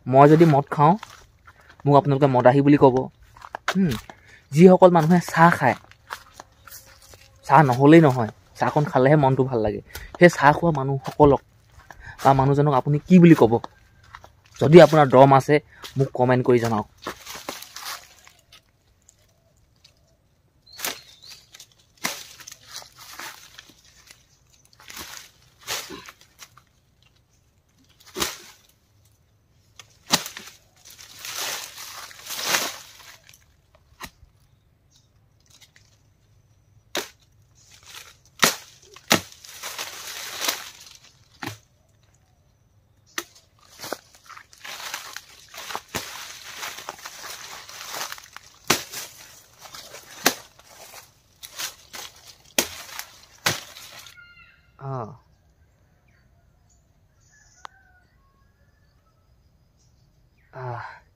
মই যদি মদ খাওঁ মোক আপোনালোকে মদাহী বুলি ক'ব। যিসকল মানুহে চাহ খায়, চাহ নহ'লেই নহয়, চাহকণ খালেহে মনটো ভাল লাগে, সেই চাহ খোৱা মানুহসকলক বা মানুহজনক আপুনি কি বুলি ক'ব? যদি আপোনাৰ দম আছে মোক কমেণ্ট কৰি জনাওক।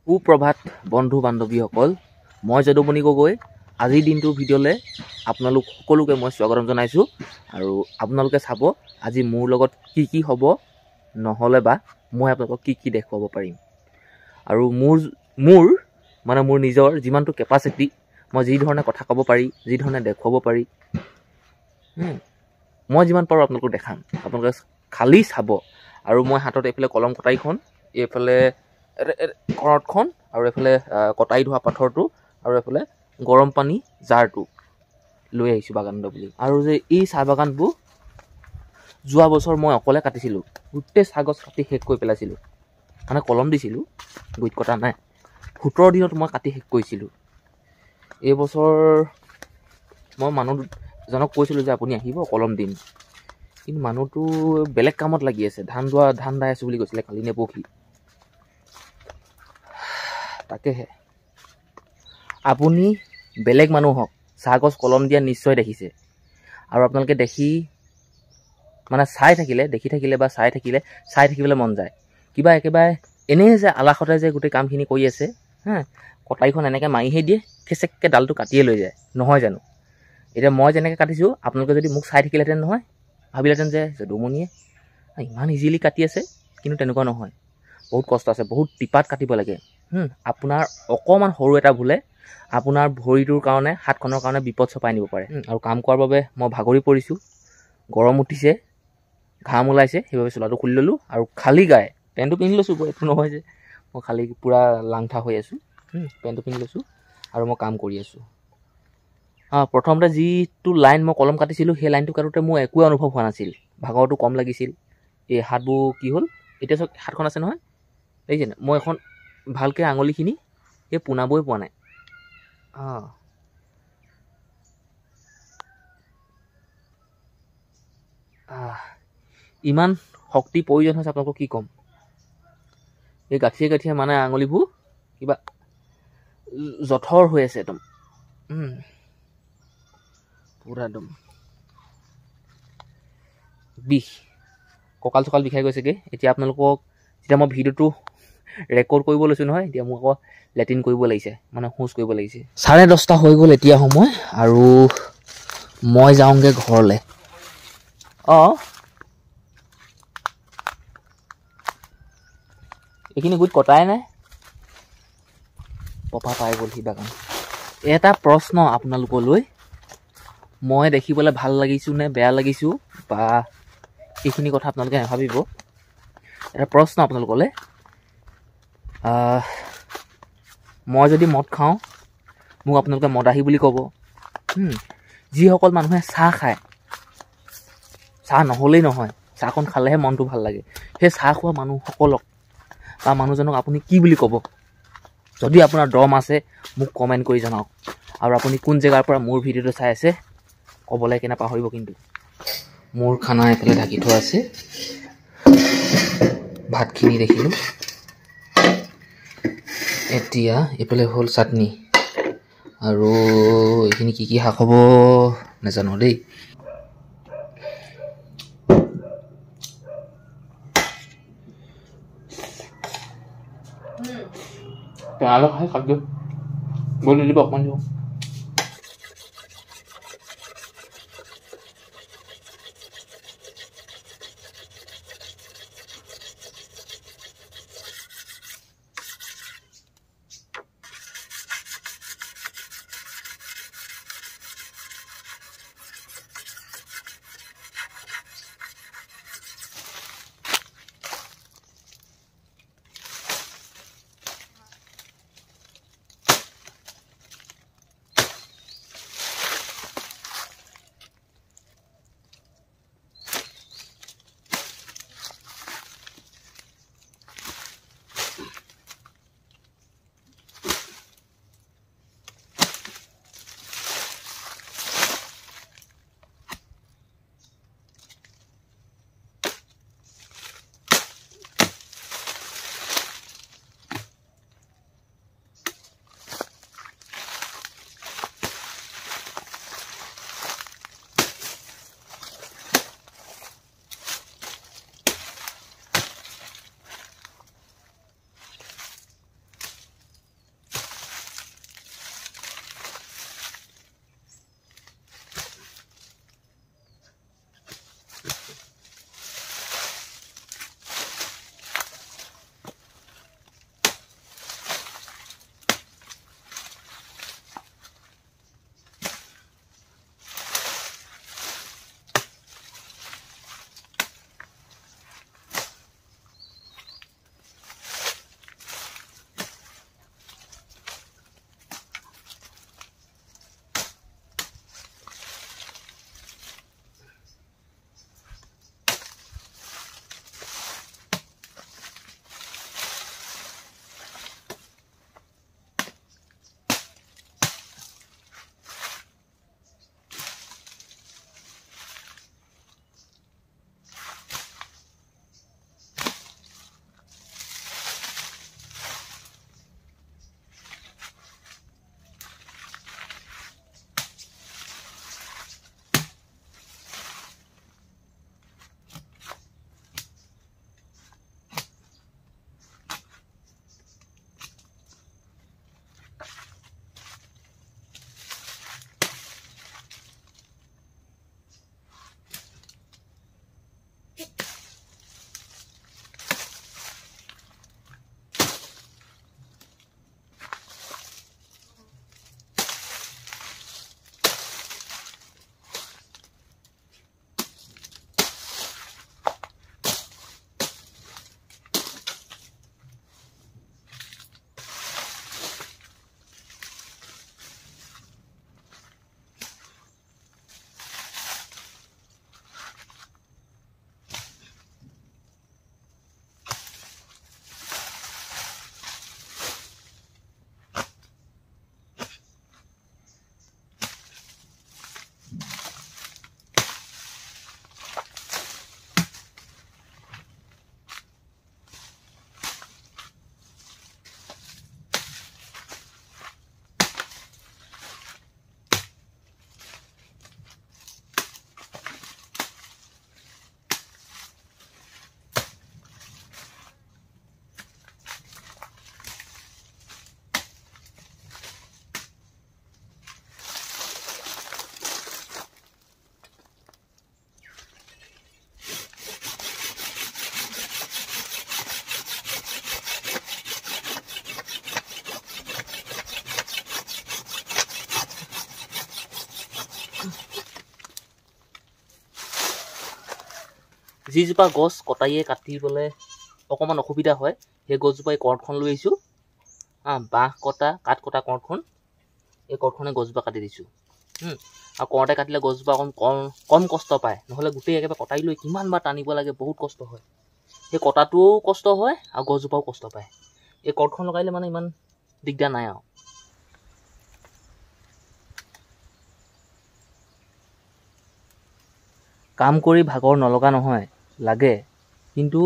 সুপ্ৰভাত বন্ধু বান্ধৱীসকল, মই যদুমণি গগৈ। আজিৰ দিনটোৰ ভিডিঅ'লৈ আপোনালোক সকলোকে মই স্বাগতম জনাইছোঁ। আৰু আপোনালোকে চাব আজি মোৰ লগত কি কি হ'ব, নহ'লে বা মই আপোনালোকক কি কি দেখুৱাব পাৰিম। আৰু মোৰ নিজৰ যিমানটো কেপাচিটি, মই যি ধৰণে কথা ক'ব পাৰি, যি ধৰণে দেখুৱাব পাৰি, মই যিমান পাৰোঁ আপোনালোকক দেখাম। আপোনালোকে খালী চাব। আৰু মই হাতত এইফালে কলম কটাৰীখন, এইফালে কৰতখন, আৰু এইফালে কটাৰী ধোৱা পাথৰটো, আৰু এইফালে গৰম পানী জাৰটো লৈ আহিছোঁ বাগানলৈ বুলি। আৰু যে এই চাহ বাগানবোৰ যোৱা বছৰ মই অকলে কাটিছিলোঁ, গোটেই চাহ গছ কাটি শেষ কৰি পেলাইছিলোঁ। মানে কলম দিছিলোঁ, গুইত কটা নাই। 17 দিনত মই কাটি শেষ কৰিছিলোঁ। এইবছৰ মই মানুহজনক কৈছিলোঁ যে আপুনি আহিব, কলম দিম। কিন্তু মানুহটো বেলেগ কামত লাগি আছে, ধান দাই আছোঁ বুলি কৈছিলে কালি নে পৰহি। তাকেহে আপুনি বেলেগ মানুহক চাহগছ কলম দিয়া নিশ্চয় দেখিছে। আৰু আপোনালোকে দেখি থাকিলে বা চাই থাকিবলৈ মন যায়। কিবা একেবাৰে এনেই যে আলাসতে যে গোটেই কামখিনি কৰি আছে, কটাৰীখন এনেকৈ মাৰিহে দিয়ে, খেচেককৈ ডালটো কাটিয়ে লৈ যায়, নহয় জানো? এতিয়া মই যেনেকৈ কাটিছোঁ, আপোনালোকে যদি মোক চাই থাকিলেহেঁতেন নহয়, ভাবিলেহেঁতেন যে যদুমণিয়ে ইমান ইজিলি কাটি আছে। কিন্তু তেনেকুৱা নহয়, বহুত কষ্ট আছে, বহুত টিপাত কাটিব লাগে। আপোনাৰ অকণমান সৰু এটা ভুলে আপোনাৰ ভৰিটোৰ কাৰণে, হাতখনৰ কাৰণে বিপদ চপাই নিব পাৰে। আৰু কাম কৰাৰ বাবে মই ভাগৰি পৰিছোঁ, গৰম উঠিছে, ঘাম ওলাইছে, সেইবাবে চোলাটো খুলি ল'লোঁ। আৰু খালী গায়ে পেণ্টটো পিন্ধি লৈছোঁ, এইটো নহয় যে মই খালী পূৰা লাংঠা হৈ আছোঁ। পেণ্টটো পিন্ধি লৈছোঁ আৰু মই কাম কৰি আছোঁ। প্ৰথমতে যিটো লাইন মই কলম কাটিছিলোঁ, সেই লাইনটো কাটোতে মোৰ একোৱে অনুভৱ হোৱা নাছিল, ভাগৰটো কম লাগিছিল। এই হাতবোৰ কি হ'ল, এতিয়া চব হাতখন আছে নহয়, দেখিছেনে? মই এখন ভালকৈ আঙুলিখিনি এই পোনাবই পোৱা নাই। ইমান শক্তি প্ৰয়োজন হৈছে, আপোনালোকক কি ক'ম। এই গাঁঠিয়ে মানে আঙুলিবোৰ কিবা জঠৰ হৈ আছে একদম, পুৰা একদম বিষ, কঁকাল চকাল বিষাই গৈছেগৈ। এতিয়া আপোনালোকক যেতিয়া মই ভিডিঅ'টো ৰেকৰ্ড কৰিব লৈছোঁ নহয়, এতিয়া মোক আকৌ লেট্ৰিন কৰিব লাগিছে, মানে শৌচ কৰিব লাগিছে। 10:30 হৈ গ'ল এতিয়া সময়, আৰু মই যাওঁগৈ ঘৰলৈ। এইখিনি গুইত কটাই নাই, পপা পাই গ'লহি বাগান। এটা প্ৰশ্ন আপোনালোকলৈ, মই দেখিবলৈ ভাল লাগিছোঁ নে বেয়া লাগিছোঁ, বা এইখিনি কথা আপোনালোকে নাভাবিব। এটা প্ৰশ্ন আপোনালোকলৈ, মই যদি মদ খাওঁ মোক আপোনালোকে মদাহী বুলি ক'ব। যিসকল মানুহে চাহ খায়, চাহ নহ'লেই নহয়, চাহকণ খালেহে মনটো ভাল লাগে, সেই চাহ খোৱা মানুহসকলক বা মানুহজনক আপুনি কি বুলি ক'ব? যদি আপোনাৰ দম আছে মোক কমেণ্ট কৰি জনাওক। আৰু আপুনি কোন জেগাৰ পৰা মোৰ ভিডিঅ'টো চাই আছে ক'বলৈ কেনে পাহৰিব। কিন্তু মোৰ খানা এইফালে ঢাকি থোৱা আছে, ভাতখিনি দেখিলোঁ। এতিয়া এইফালে হ'ল চাটনি, আৰু এইখিনি কি কি শাক হ'ব নাজানো দেই। টেঙালৈ খাই খাদ্য বলি দিব অকণমান দিব। যিজোপা গছ কটাইয়ে কাটিবলৈ অকণমান অসুবিধা হয় সেই গছজোপা এই কৰ্ডখন লৈ আহিছোঁ। বাঁহ কটা কাঠ কটা কৰ্ডখন, এই কৰ্ডখনে গছজোপা কাটি দিছোঁ। আৰু কৰ্ডে কাটিলে গছজোপা অকণ কম কষ্ট পায়, নহ'লে গোটেই একেবাৰে কটাই লৈ কিমান বাৰ টানিব লাগে, বহুত কষ্ট হয়। সেই কটাটোও কষ্ট হয় আৰু গছজোপাও কষ্ট পায়। এই কৰ্ডখন লগাইলে মানে ইমান দিগদাৰ নাই আৰু। কাম কৰি ভাগৰ নলগা নহয়, লাগে, কিন্তু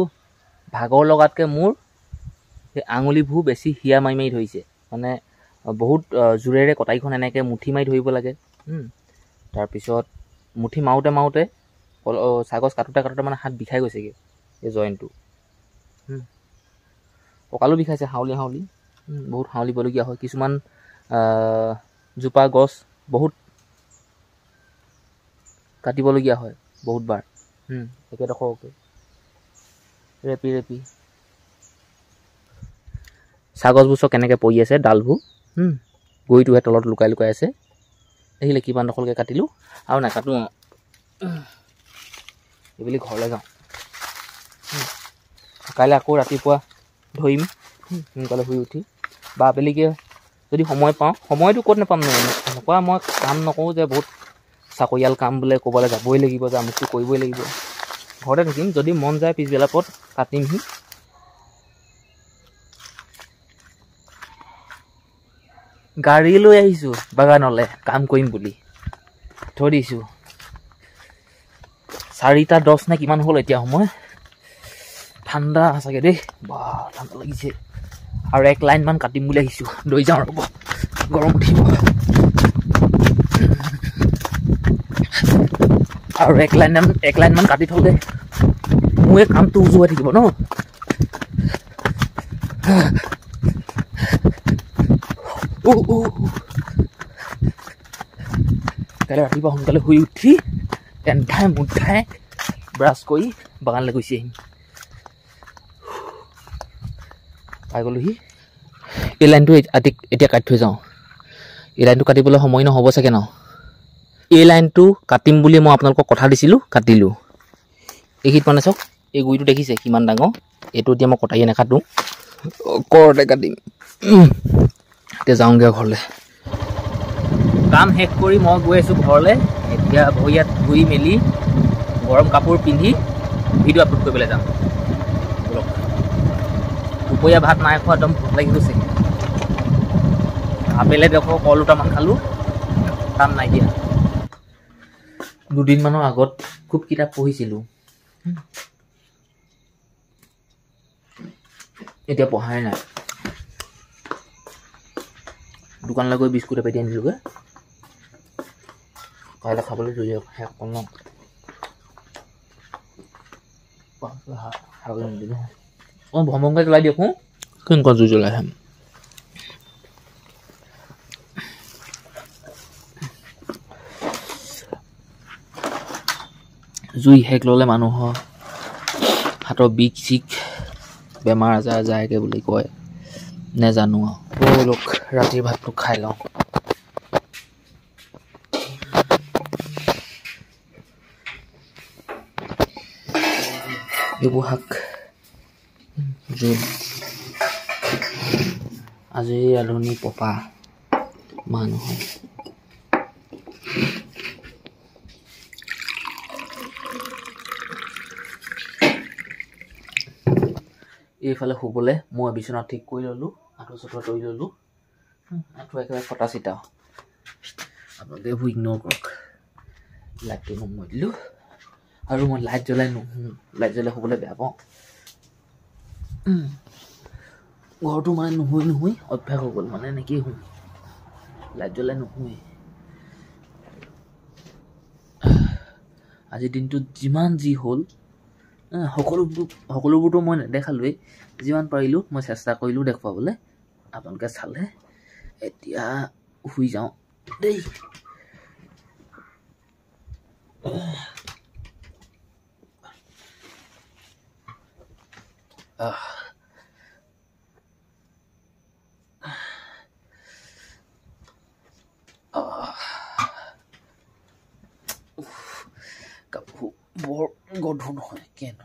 ভাগৰ লগাতকৈ মোৰ সেই আঙুলিবোৰ বেছি হিয়া মাৰি মাৰি ধৰিছে। মানে বহুত জোৰেৰে কটাৰীখন এনেকৈ মুঠি মাৰি ধৰিব লাগে। তাৰপিছত মুঠি মাৰোঁতে মাৰোঁতে চাগজ কাটোতে মানে হাত বিষাই গৈছেগৈ এই জইনটো। কঁকালো বিষাইছে হাউলি হাউলি, বহুত হাউলিবলগীয়া হয়। কিছুমান জোপা গছ বহুত কাটিবলগীয়া হয় বহুতবাৰ, একেডোখৰকে ৰেপি ৰেপি। চাগজবোৰ কেনেকৈ পৰি আছে ডালবোৰ, গৰিটোহে তলত লুকাই লুকাই আছে। দেখিলে কিমান ডখৰকৈ কাটিলোঁ আৰু নাকাটো এইবুলি ঘৰলৈ যাওঁ। কাইলৈ আকৌ ৰাতিপুৱা ধৰিম সোনকালে শুই উঠি, বা আবেলিকৈ যদি সময় পাওঁ। সময়টো ক'ত নাপাম নহয়, এনেকুৱা মই কাম নকৰোঁ যে বহুত চাকৰিয়াল কাম বোলে ক'ৰবালৈ যাবই লাগিব, যে আমুকটো কৰিবই লাগিব। ঘৰতে থাকিম, যদি মন যায় পিছবেলা পৰত কাটিমহি। গাড়ী লৈ আহিছোঁ বাগানলৈ কাম কৰিম বুলি, থৈ দিছোঁ। 4:10 নে কিমান হ'ল এতিয়া সময়। ঠাণ্ডা চাগে দেই, বা ঠাণ্ডা লাগিছে। আৰু 1 লাইনমান কাটিম বুলি আহিছোঁ, লৈ যাওঁ ৰ'ব, গৰম উঠিব। আৰু 1 লাইনমান কাটি থ'লে মোৰ এই কামটো উজু হৈ থাকিব ন। কাইলৈ ৰাতিপুৱা সোনকালে শুই উঠি এন্ধাই মুন্ধাই ব্ৰাছ কৰি বাগানলৈ গুচি আহিম। পাই গ'লোহি। এই লাইনটো এতিয়া কাটি থৈ যাওঁ। এই লাইনটো কাটিবলৈ সময় নহ'ব চাগে ন। এই লাইনটো কাটিম বুলি মই আপোনালোকক কথা দিছিলোঁ, কাটিলোঁ। এইখিনিত মানে চাওক, এই গুৰিটো দেখিছে কিমান ডাঙৰ। এইটো এতিয়া মই কটাৰীয়ে নাকাটোঁ, কৰতে কাটিম। এতিয়া যাওঁগৈ ঘৰলৈ। কাম শেষ কৰি মই গৈ আছোঁ ঘৰলৈ। এতিয়া ভৰি হাত ধুই মেলি গৰম কাপোৰ পিন্ধি ভিডিঅ' আপলোড কৰিবলৈ যাম। বলক। দুপৰীয়া ভাত নাই খোৱা, একদম ভোক লাগি গৈছে। আপেলে দেখোঁ কল দুটামান খালোঁ, কাম নাই দিয়া। দুদিনমানৰ আগত খুব কিতাপ পঢ়িছিলোঁ, এতিয়া পঢ়াই নাই। দোকানলৈ গৈ বিস্কুট এপেটি আনিলোগৈ, কাইলৈ খাবলৈ লৈ যাওক। শেষ হ'ল ন। ভমংকে জ্বলাই দিয়ক। কেনেকুৱা জুই জ্বলাই খাম। জুই শেষ ল'লে মানুহৰ হাতৰ বিষ চিষ বেমাৰ আজাৰ যায়গৈ বুলি কয়, নেজানো আৰু। লোক ৰাতিৰ ভাতটো খাই লওঁ। এইবোৰ শাক জোল, আজি আলহী পপা মা নহয়। এইফালে শুবলৈ মই বিচনা ঠিক কৰি ল'লোঁ, আঁঠু চাঠু তৰি ল'লোঁ। আঁঠু একেবাৰে ফটা চিটা, আপোনালোকে এইবোৰ ইগন'ৰ কৰক। লাইটটো নমাই দিলোঁ, আৰু মই লাইট জ্বলাই নুশু। লাইট জ্বলাই শুবলৈ বেয়া পাওঁ। ঘৰটো মানে নুশুই অভ্যাস হৈ গ'ল, মানে এনেকেই শুওঁ, লাইট জ্বলাই নুশুৱেই। আজিৰ দিনটোত যিমান যি হ'ল, সকলোবোৰতো মই নেদেখালোৱেই। যিমান পাৰিলোঁ মই চেষ্টা কৰিলোঁ দেখুৱাবলৈ, আপোনালোকে চালে। এতিয়া শুই যাওঁ দেই। কাপোৰ বৰ গধুৰ নহয় কেন